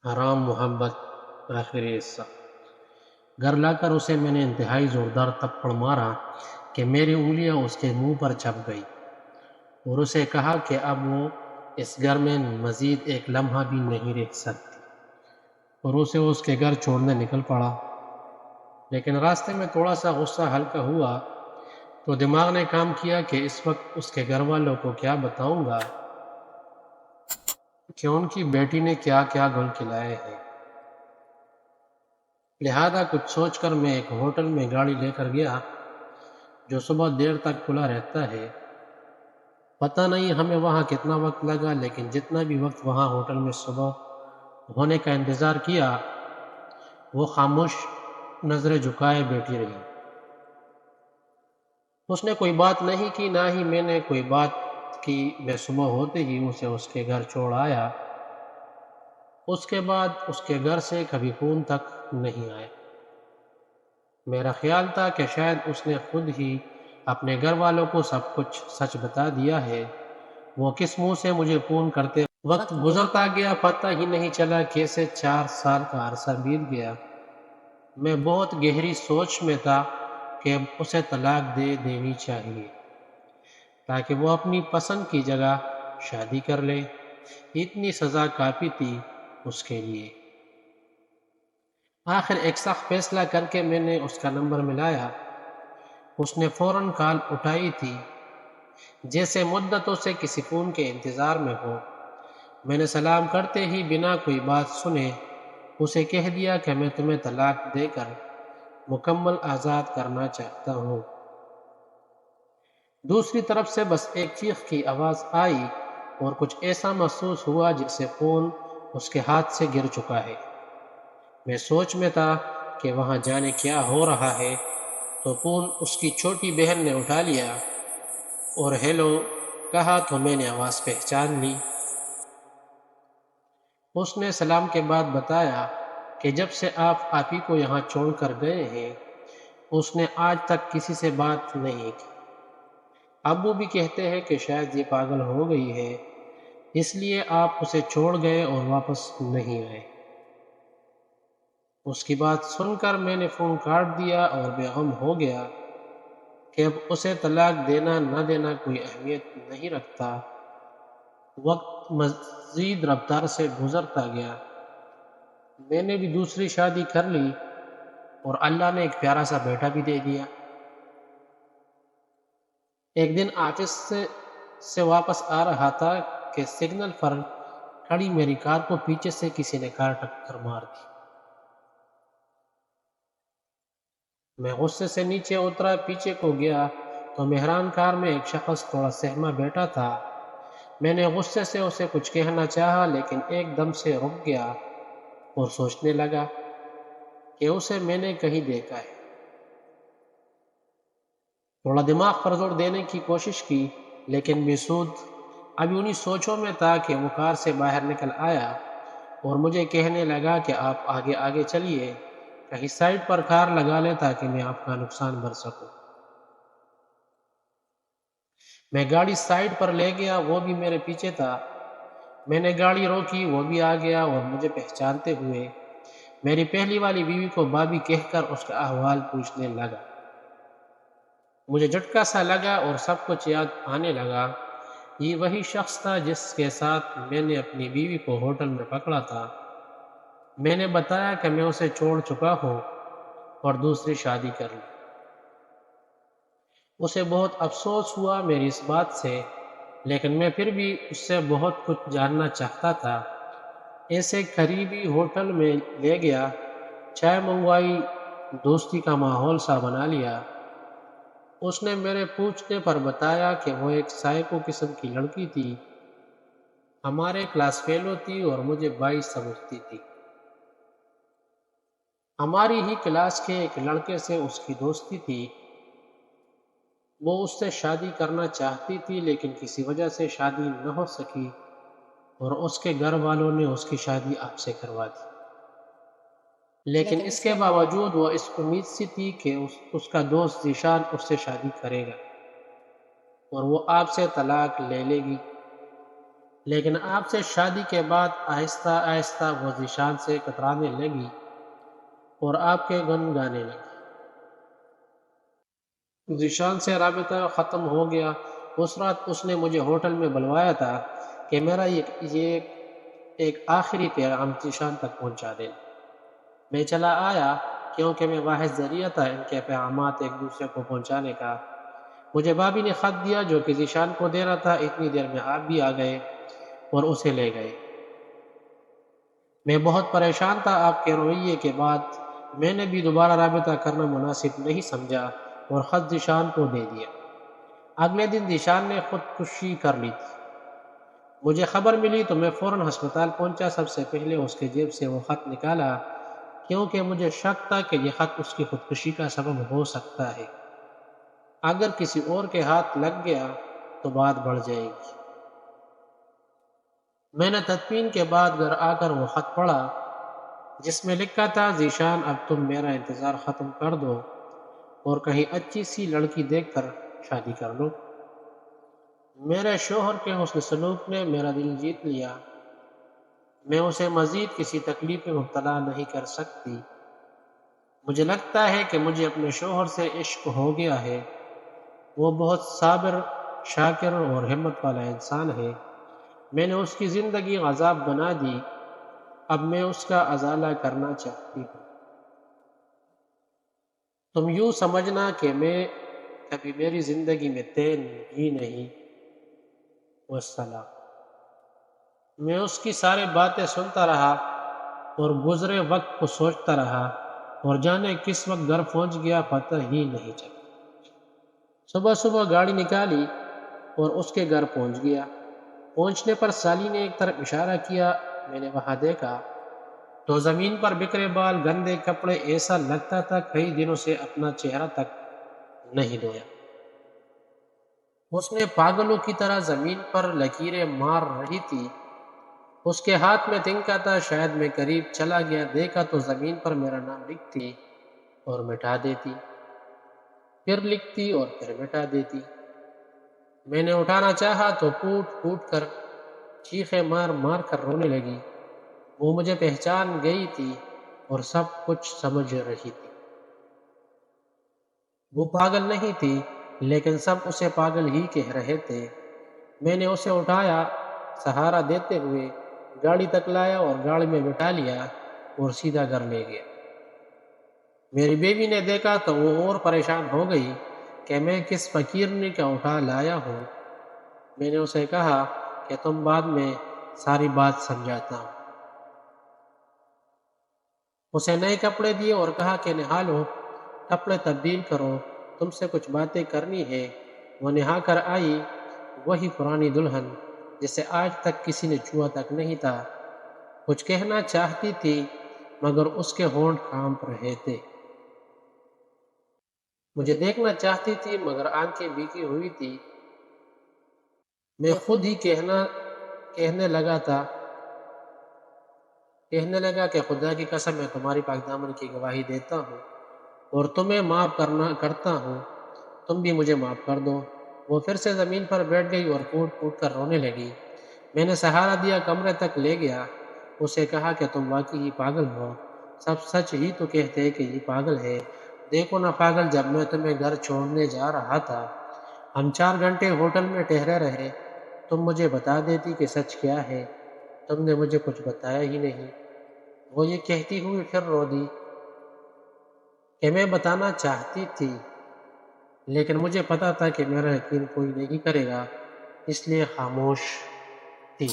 حرام محبت آخری حصہ۔ گھر لا کر اسے میں نے انتہائی زوردار تھپڑ مارا کہ میری انگلیاں اس کے منہ پر چھپ گئی اور اسے کہا کہ اب وہ اس گھر میں مزید ایک لمحہ بھی نہیں رہ سکتی، اور اسے اس کے گھر چھوڑنے نکل پڑا۔ لیکن راستے میں تھوڑا سا غصہ ہلکا ہوا تو دماغ نے کام کیا کہ اس وقت اس کے گھر والوں کو کیا بتاؤں گا کہ ان کی بیٹی نے کیا کیا گل کھلائے ہیں۔ لہذا کچھ سوچ کر میں ایک ہوٹل میں گاڑی لے کر گیا جو صبح دیر تک کھلا رہتا ہے۔ پتہ نہیں ہمیں وہاں کتنا وقت لگا، لیکن جتنا بھی وقت وہاں ہوٹل میں صبح ہونے کا انتظار کیا وہ خاموش نظریں جھکائے بیٹھی رہی۔ اس نے کوئی بات نہیں کی، نہ ہی میں نے کوئی بات کی۔ میں صبح ہوتے ہی اسے اس کے گھر چھوڑ آیا۔ اس کے بعد اس کے گھر سے کبھی فون تک نہیں آیا۔ میرا خیال تھا کہ شاید اس نے خود ہی اپنے گھر والوں کو سب کچھ سچ بتا دیا ہے۔ وہ کس منہ سے مجھے فون کرتے؟ وقت گزرتا گیا، پتہ ہی نہیں چلا کیسے 4 سال کا عرصہ بیت گیا۔ میں بہت گہری سوچ میں تھا کہ اب اسے طلاق دے دینی چاہیے تاکہ وہ اپنی پسند کی جگہ شادی کر لے۔ اتنی سزا کافی تھی اس کے لیے۔ آخر ایک سخت فیصلہ کر کے میں نے اس کا نمبر ملایا۔ اس نے فوراً کال اٹھائی تھی، جیسے مدتوں سے کسی فون کے انتظار میں ہو۔ میں نے سلام کرتے ہی بنا کوئی بات سنے اسے کہہ دیا کہ میں تمہیں طلاق دے کر مکمل آزاد کرنا چاہتا ہوں۔ دوسری طرف سے بس ایک چیخ کی آواز آئی اور کچھ ایسا محسوس ہوا جیسے فون اس کے ہاتھ سے گر چکا ہے۔ میں سوچ میں تھا کہ وہاں جانے کیا ہو رہا ہے تو فون اس کی چھوٹی بہن نے اٹھا لیا اور ہیلو کہا تو میں نے آواز پہچان لی۔ اس نے سلام کے بعد بتایا کہ جب سے آپ آپی کو یہاں چھوڑ کر گئے ہیں اس نے آج تک کسی سے بات نہیں کی۔ ابو بھی کہتے ہیں کہ شاید یہ پاگل ہو گئی ہے، اس لیے آپ اسے چھوڑ گئے اور واپس نہیں آئے۔ اس کی بات سن کر میں نے فون کاٹ دیا اور بے غم ہو گیا کہ اب اسے طلاق دینا نہ دینا کوئی اہمیت نہیں رکھتا۔ وقت مزید رفتار سے گزرتا گیا۔ میں نے بھی دوسری شادی کر لی اور اللہ نے ایک پیارا سا بیٹا بھی دے دیا۔ ایک دن آفس سے واپس آ رہا تھا کہ سگنل پر کھڑی میری کار کو پیچھے سے کسی نے کار ٹکر مار دی۔ میں غصے سے نیچے اترا، پیچھے کو گیا تو مہران کار میں ایک شخص تھوڑا سہما بیٹھا تھا۔ میں نے غصے سے اسے کچھ کہنا چاہا لیکن ایک دم سے رک گیا اور سوچنے لگا کہ اسے میں نے کہیں دیکھا ہے۔ تھوڑا دماغ پر زور دینے کی کوشش کی لیکن بے سود۔ ابھی انہی سوچوں میں تھا کہ وہ کار سے باہر نکل آیا اور مجھے کہنے لگا کہ آپ آگے آگے چلیے، کہیں سائڈ پر کار لگا لیں تاکہ میں آپ کا نقصان بھر سکوں۔ میں گاڑی سائڈ پر لے گیا، وہ بھی میرے پیچھے تھا۔ میں نے گاڑی روکی، وہ بھی آ گیا اور مجھے پہچانتے ہوئے میری پہلی والی بیوی کو بابی کہہ کر اس کا احوال پوچھنے لگا۔ مجھے جھٹکا سا لگا اور سب کچھ یاد آنے لگا۔ یہ وہی شخص تھا جس کے ساتھ میں نے اپنی بیوی کو ہوٹل میں پکڑا تھا۔ میں نے بتایا کہ میں اسے چھوڑ چکا ہوں اور دوسری شادی کر لی۔ اسے بہت افسوس ہوا میری اس بات سے، لیکن میں پھر بھی اس سے بہت کچھ جاننا چاہتا تھا۔ ایسے قریبی ہوٹل میں لے گیا، چائے منگوائی، دوستی کا ماحول سا بنا لیا۔ اس نے میرے پوچھنے پر بتایا کہ وہ ایک سائیکو قسم کی لڑکی تھی، ہمارے کلاس فیلو تھی اور مجھے 22 سمجھتی تھی۔ ہماری ہی کلاس کے ایک لڑکے سے اس کی دوستی تھی۔ وہ اس سے شادی کرنا چاہتی تھی لیکن کسی وجہ سے شادی نہ ہو سکی اور اس کے گھر والوں نے اس کی شادی آپ سے کروا دی۔ لیکن اس کے باوجود وہ اس امید سے تھی کہ اس کا دوست ذیشان اس سے شادی کرے گا اور وہ آپ سے طلاق لے لے گی۔ لیکن آپ سے شادی کے بعد آہستہ آہستہ وہ ذیشان سے کترانے لگی اور آپ کے گن گانے لگی۔ ذیشان سے رابطہ ختم ہو گیا۔ اس رات اس نے مجھے ہوٹل میں بلوایا تھا کہ میرا یہ ایک آخری پیغام ذیشان تک پہنچا دیں۔ میں چلا آیا کیونکہ میں واحد ذریعہ تھا ان کے پیغامات ایک دوسرے کو پہنچانے کا۔ مجھے بابی نے خط دیا جو کہ ذیشان کو دینا تھا، اتنی دیر میں آپ بھی آ گئے اور اسے لے گئے۔ میں بہت پریشان تھا آپ کے رویے کے بعد۔ میں نے بھی دوبارہ رابطہ کرنا مناسب نہیں سمجھا اور خط ذیشان کو دے دیا۔ اگلے دن ذیشان نے خودکشی کر لی تھی۔ مجھے خبر ملی تو میں فوراً ہسپتال پہنچا۔ سب سے پہلے اس کے جیب سے وہ خط نکالا کیونکہ مجھے شک تھا کہ یہ خط اس کی خودکشی کا سبب ہو سکتا ہے۔ اگر کسی اور کے ہاتھ لگ گیا تو بات بڑھ جائے گی۔ میں نے تدفین کے بعد گھر آ کر وہ خط پڑھا جس میں لکھا تھا، ذیشان اب تم میرا انتظار ختم کر دو اور کہیں اچھی سی لڑکی دیکھ کر شادی کر لو۔ میرے شوہر کے حسن سلوک نے میرا دل جیت لیا۔ میں اسے مزید کسی تکلیف میں مبتلا نہیں کر سکتی۔ مجھے لگتا ہے کہ مجھے اپنے شوہر سے عشق ہو گیا ہے۔ وہ بہت صابر، شاکر اور ہمت والا انسان ہے۔ میں نے اس کی زندگی عذاب بنا دی، اب میں اس کا ازالہ کرنا چاہتی ہوں۔ تم یوں سمجھنا کہ میں کبھی میری زندگی میں تین بھی نہیں۔ والسلام۔ میں اس کی سارے باتیں سنتا رہا اور گزرے وقت کو سوچتا رہا اور جانے کس وقت گھر پہنچ گیا پتہ ہی نہیں چلا۔ صبح صبح گاڑی نکالی اور اس کے گھر پہنچ گیا۔ پہنچنے پر سالی نے ایک طرف اشارہ کیا، میں نے وہاں دیکھا تو زمین پر بکھرے بال، گندے کپڑے، ایسا لگتا تھا کئی دنوں سے اپنا چہرہ تک نہیں دھویا۔ اس نے پاگلوں کی طرح زمین پر لکیریں مار رہی تھی۔ اس کے ہاتھ میں تنکا تھا، شاید میں قریب چلا گیا، دیکھا تو زمین پر میرا نام لکھتی اور مٹا دیتی، پھر لکھتی اور پھر مٹا دیتی۔ میں نے اٹھانا چاہا تو پھوٹ پھوٹ کر چیخیں مار مار کر رونے لگی۔ وہ مجھے پہچان گئی تھی اور سب کچھ سمجھ رہی تھی۔ وہ پاگل نہیں تھی لیکن سب اسے پاگل ہی کہہ رہے تھے۔ میں نے اسے اٹھایا، سہارا دیتے ہوئے گاڑی تک لایا اور گاڑی میں بٹھا لیا اور سیدھا گھر لے گیا۔ میری بیوی نے دیکھا تو وہ اور پریشان ہو گئی کہ میں کس فقیرنی کا اٹھا لایا ہوں۔ میں نے اسے کہا کہ تم بعد میں ساری بات سمجھاتا ہوں۔ اسے نئے کپڑے دیے اور کہا کہ نہا لو، کپڑے تبدیل کرو، تم سے کچھ باتیں کرنی ہے۔ وہ نہا کر آئی، وہی پرانی دلہن جسے آج تک کسی نے چھوا تک نہیں تھا۔ کچھ کہنا چاہتی تھی مگر اس کے ہونٹ کانپ رہے تھے۔ مجھے دیکھنا چاہتی تھی مگر آنکھیں بھیگی ہوئی تھی۔ میں خود ہی کہنے لگا کہ خدا کی قسم میں تمہاری پاک دامن کی گواہی دیتا ہوں اور تمہیں معاف کرتا ہوں، تم بھی مجھے معاف کر دو۔ وہ پھر سے زمین پر بیٹھ گئی اور پھوٹ پھوٹ کر رونے لگی۔ میں نے سہارا دیا، کمرے تک لے گیا، اسے کہا کہ تم واقعی ہی پاگل ہو، سب سچ ہی تو کہتے ہیں کہ یہ پاگل ہے۔ دیکھو نا پاگل، جب میں تمہیں گھر چھوڑنے جا رہا تھا، ہم 4 گھنٹے ہوٹل میں ٹھہرے رہے، تم مجھے بتا دیتی کہ سچ کیا ہے، تم نے مجھے کچھ بتایا ہی نہیں۔ وہ یہ کہتی ہوئی پھر رو دی کہ میں بتانا چاہتی تھی لیکن مجھے پتا تھا کہ میرا یقین کوئی نہیں کرے گا، اس لیے خاموش تھی۔